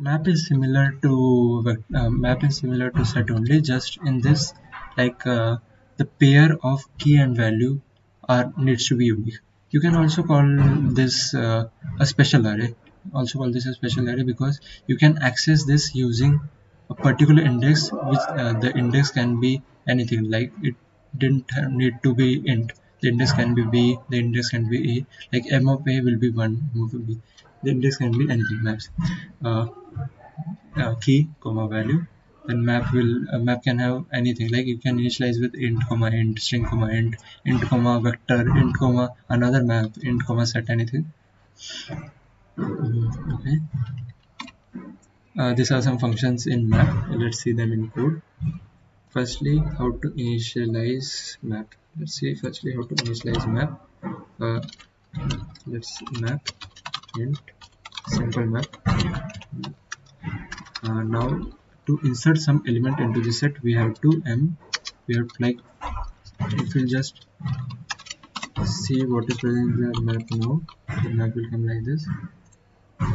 map is similar to set only, just in this, like the pair of key and value needs to be unique. You can also call this a special array. Because you can access this using a particular index, which the index can be anything. Like it didn't need to be int. The index can be b, the index can be a. Like m of a will be 1, m of b. The index can be anything. Maps uh, key comma value. Then map can have anything. Like you can initialize with int comma int, string comma int comma vector, int comma another map, int comma set, anything. Okay. These are some functions in map. Let's see them in code. Firstly, how to initialize map. Let's see firstly how to initialize map. Let's map int simple map. Now to insert some element into the set, we have to like, if we'll just see what is present in the map now, the map will come like this,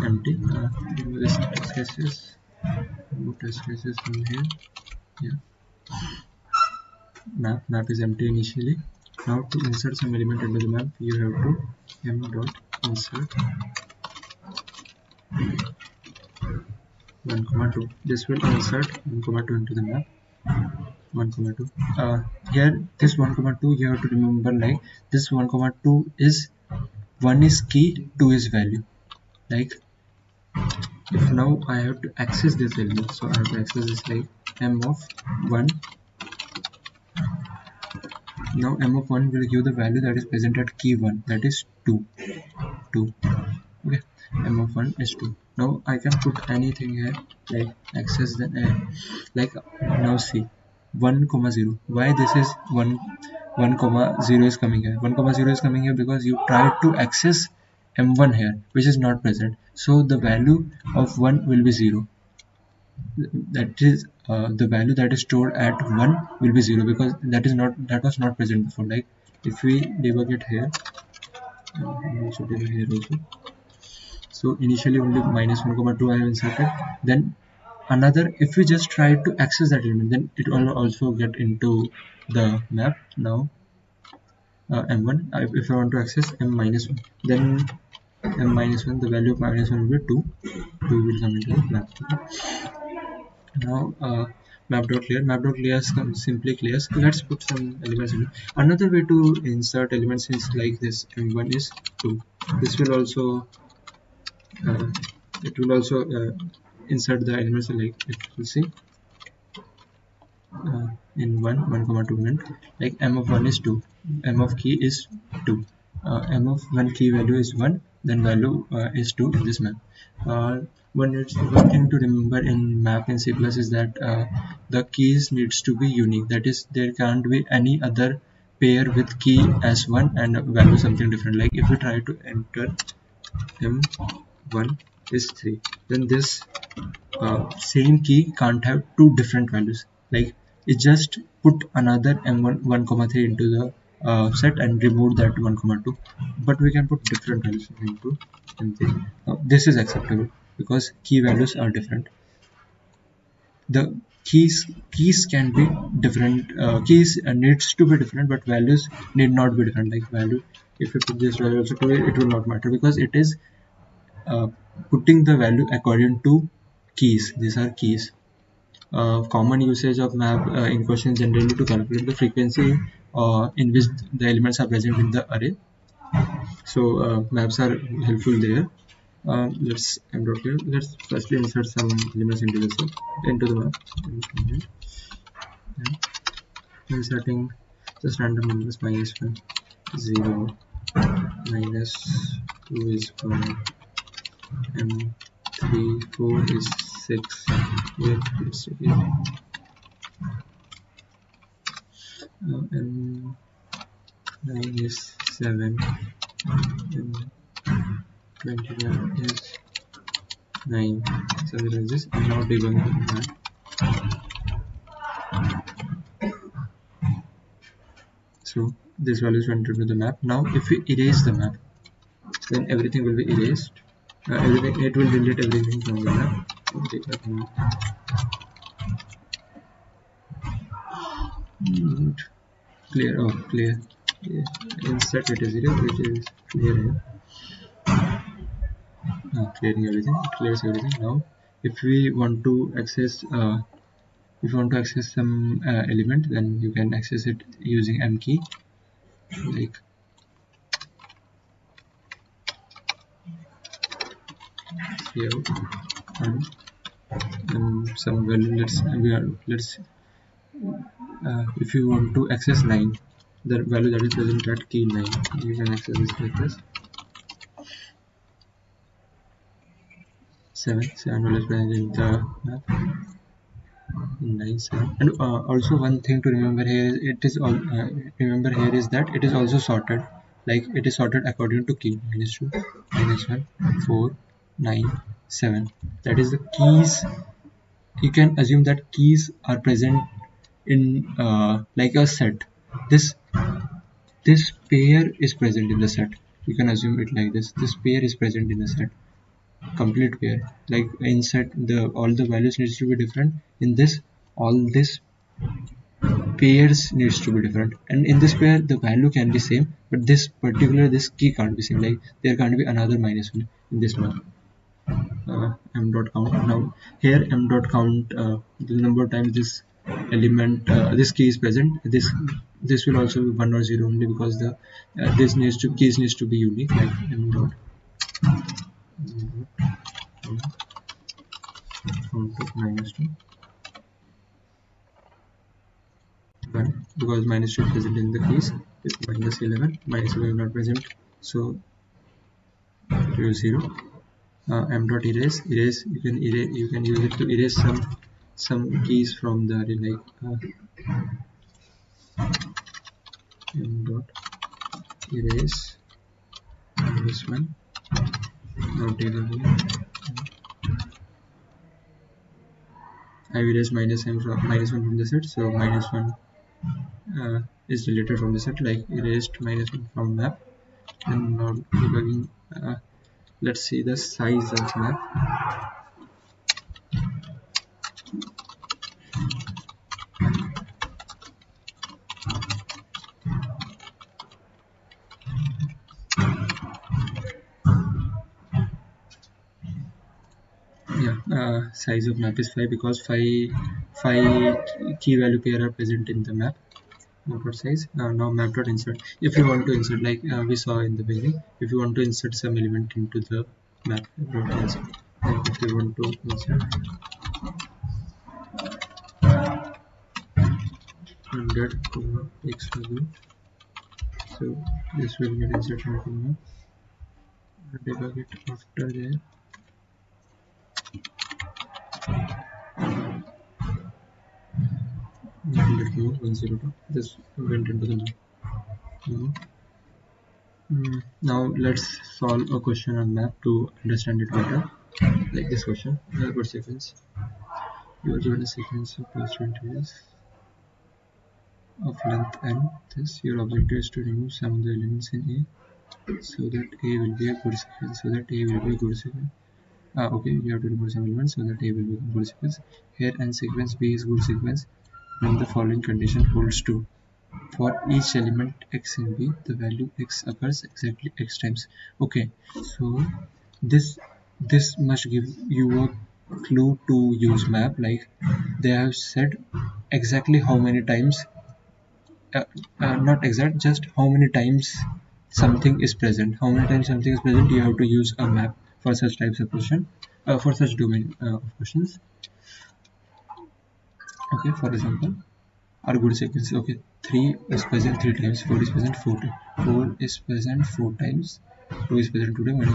empty. Remove this test cases, remove test cases from here. Yeah, map is empty initially. Now to insert some element into the map, you have to m.insert 1,2. This will insert 1,2 into the map. 1,2. Here this 1,2, you have to remember, like this 1,2 is 1 is key, 2 is value. Like if now I have to access this element, so I have to access this like m of 1. Now m of 1 will give the value that is present at key 1, that is 2. Okay, m of 1 is 2. Now I can put anything here, like access the like now see 1, 0. Why this is 1, 0 is coming here? 1, 0 is coming here because you tried to access m1 here, which is not present. So the value of 1 will be 0. That is the value that is stored at 1 will be 0, because that was not present before. Like if we debug it here, also debug here also. So initially only -1,2 I have inserted. Then another, if we just try to access that element, then it will also get into the map. Now m1, if I want to access m-1, then m-1, the value of -1 will be 2. 2 will come into the map. Now map.clear simply clears. Let's put some elements in. Another way to insert elements is like this. m1 is 2. This will also insert the elements, like if you see in 1, 2 int, like m of 1 is 2, m of key is 2, m of 1 key value is 1, then value is 2 in this map. One thing to remember in map in C+ is that the keys needs to be unique. That is, there can't be any other pair with key as 1 and value something different. Like if we try to enter m1 is 3, then this same key can't have two different values. Like it just put another m1 1,3 into the set and remove that 1,2, but we can put different values into m3. This is acceptable because key values are different. The keys can be different, keys needs to be different, but values need not be different. Like value, if you put this value also to it will not matter, because it is putting the value according to keys. These are keys. Common usage of map in question generally to calculate the frequency in which the elements are present in the array. So maps are helpful there. Let's firstly insert some elements into the map. Inserting just random numbers, -1, 0, -2 is 1, m3, 4 is 6. Wait, let's see here. M9 is 7, M21 is 9, something like this. I'm now debugging that. So this value is entered into the map. Now if we erase the map, then everything will be erased. It will delete everything from the map. Clear. Oh, clear. Yeah. Insert it is 0, which is clear here. Clearing everything. It clears everything. Now, if we want to access some element, then you can access it using M key. Like here, and some value. Let's if you want to access 9, the value that is present at key 9, you can access this like this. 7 value is present in the map. 9 7. And also one thing to remember here is that it is also sorted. Like it is sorted according to key -2, -1, 4, 9, 7. That is the keys. You can assume that keys are present in like a set. This pair is present in the set. You can assume it like this. This pair is present in the set. Complete pair. Like in set, all the values needs to be different. In this, all this pairs needs to be different. And in this pair, the value can be same, but this key can't be same. Like there can't be another -1 in this map. M dot count. Now here M dot count the number of times this element this key is present. This will also be 1 or 0 only, because the keys needs to be unique. Like M dot count of -2, 1, because -2 is present in the keys. With -11 is not present, so it is 0. M dot erase. You can use it to erase some keys from the array, like M dot erase -1. Now take away. I've erased -1 from the set, so -1 is deleted from the set, like erased -1 from map. And now debugging. Let's see the size of map. Size of map is 5, because 5 key value pair are present in the map. Map size. Now map dot insert. If you want to insert, like we saw in the beginning, if you want to insert some element into the map dot insert, like if you want to insert 100, x value, so this will get inserted into map. Debug it after there. Let go 102. This went into the map. Now let's solve a question on map to understand it better. Like this question. Good sequence. You are given a sequence of constant values of length n. This your objective is to remove some of the elements in A, so that A will be a good sequence. Okay, you have to remove some elements so that A will be a good sequence. Here n sequence B is good sequence when the following condition holds true. For each element x in B, the value x occurs exactly x times. Okay, so this must give you a clue to use map. Like they have said exactly how many times, not exact, just how many times something is present. How many times something is present, you have to use a map for such types of question, for such domain of questions. Okay, for example, our good sequence. Okay, 3 is present 3 times, 4 is present 4 times, 4 is present 4 times, 2 is present 2 times.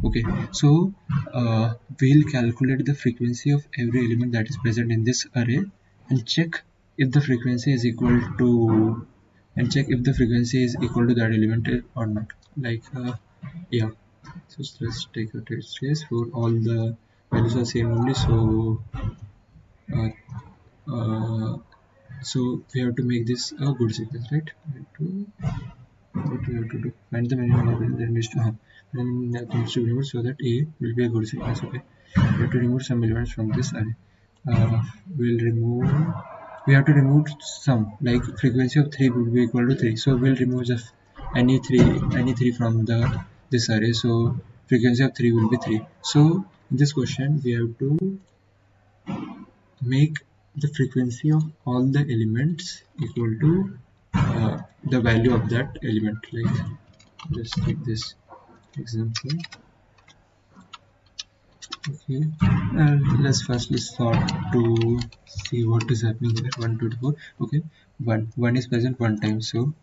Okay, so we'll calculate the frequency of every element that is present in this array and check if the frequency is equal to that element or not. Like yeah, so let's take a test case for all the values are same only. So so we have to make this a good sequence, right? What we have to do? Find the minimum that needs to be removed so that A will be a good sequence. Okay. We have to remove some elements from this array. We have to remove some, like frequency of 3 would be equal to 3, so we'll remove just any three from the this array, so frequency of 3 will be 3. So in this question we have to make the frequency of all the elements equal to the value of that element. Like, let's take this example. Okay, let's firstly sort to see what is happening here. 1 2 4. Okay, 1 is present 1 time, so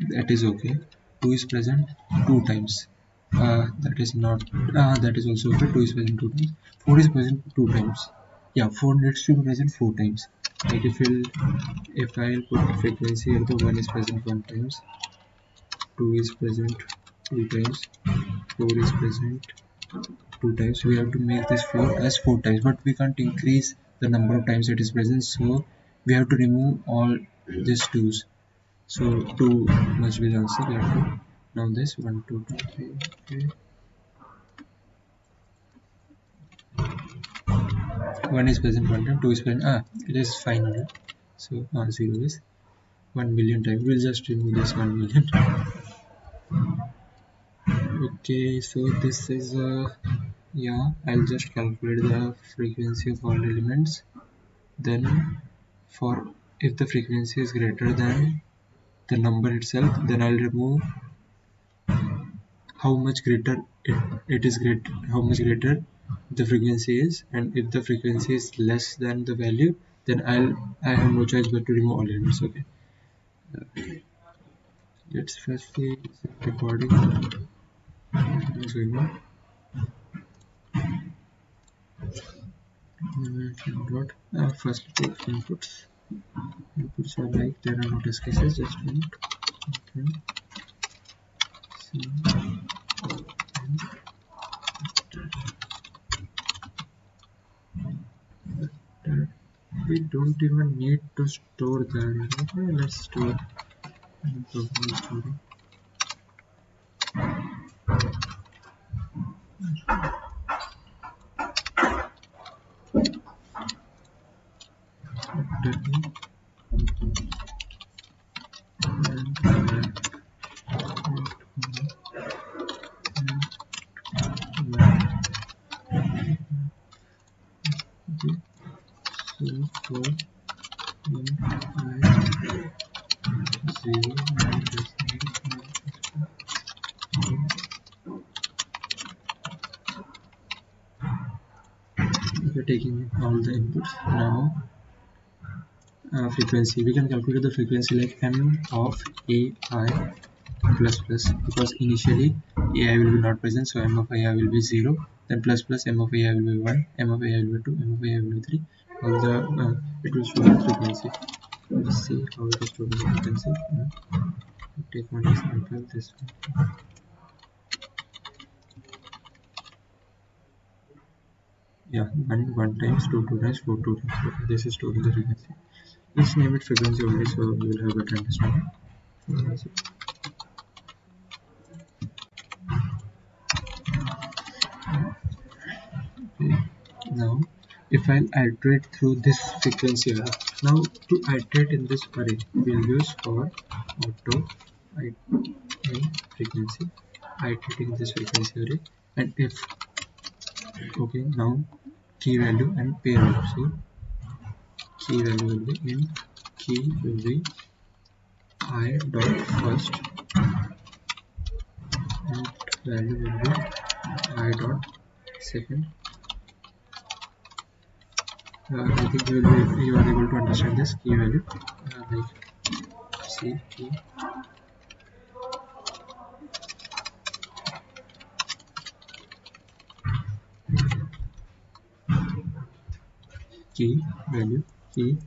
that is okay. 2 is present 2 times, that is not, that is also okay. 2 is present 2 times. 4 is present 2 times. Yeah, 4 needs to be present 4 times. Like if I'll put frequency here, the 1 is present 1 times, 2 is present 2 times, 4 is present 2 times. We have to make this 4 as 4 times, but we can't increase the number of times it is present, so we have to remove all these 2's. So 2 must be the answer. We have to now this 1 2 2 3. Okay, 1 is present 1 time, 2 is present, it is fine. So 0 is 1 million times. We'll just remove this 1 million. Okay, so this is yeah, I'll just calculate the frequency of all elements. Then for if the frequency is greater than the number itself, then I'll remove how much greater it is great how much greater the frequency is, and if the frequency is less than the value, then I have no choice but to remove all elements. Okay, let's first see recording what's going on. First take inputs. Inputs are like, there are no test cases, just int. Okay. We don't even need to store that. Okay, let's store. We're taking all the inputs now. Frequency, we can calculate the frequency like m of ai plus plus, because initially ai will be not present, so m of ai will be 0, then plus plus m of ai will be 1, m of ai will be 2, m of ai will be 3. All the it will show the frequency. Let's see how it is stored the frequency. Take one example, this one. Yeah, 1 times, 2 times, 4 times. Okay, this is stored in the frequency. Let's name it frequency only, so we will have better understanding. Okay. Now if I'll iterate through this frequency array, now to iterate in this array we'll use for auto frequency, iterating this frequency array, and if okay, now key value and pair value. So key value will be in key will be I dot first, and value will be I dot second. I think you are able to understand this key value, like see key value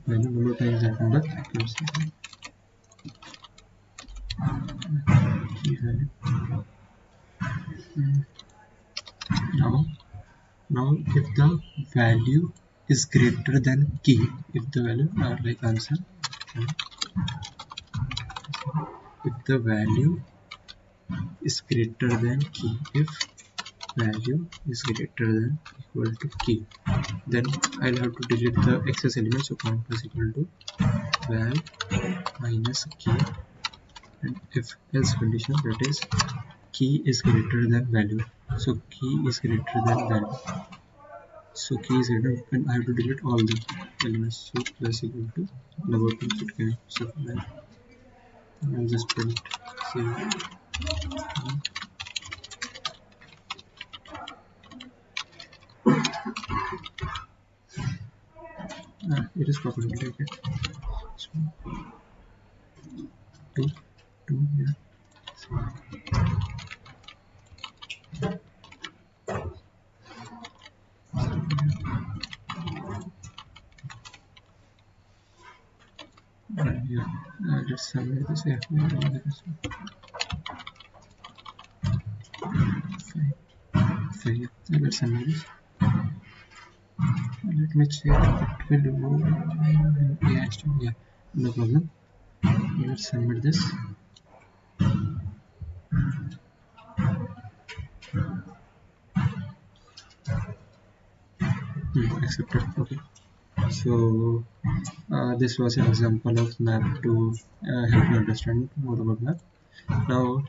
number times that number gives key value. Now if the value is greater than key, if the value like answer, if the value is greater than key, if value is greater than equal to key, then I'll have to delete the excess element. So count is equal to val minus key, and if else condition, that is key is greater than value. So key is greater than value. So key is greater, and I have to delete all the elements. So plus equal to number of things it can. So I'll just print save. It is properly like so 2 yeah. Yeah. Let's summarize this. Yeah. Fine. Yeah. Let's summarize this. Let me check. It will move. Yeah. No problem. Let's submit this. Accepted. Okay. So this was an example of map to help you understand more about map. Now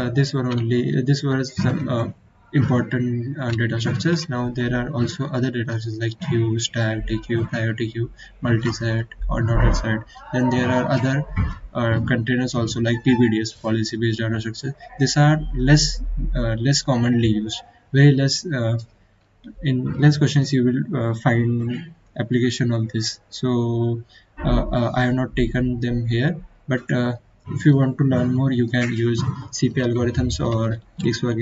this was some important data structures. Now there are also other data structures like queue, stack, TQ, priority queue, multi-set or not set. Then there are other containers also like PBDS, policy based data structures. These are less commonly used, very less in less questions you will find application of this. So I have not taken them here, but if you want to learn more, you can use CP algorithms or XOR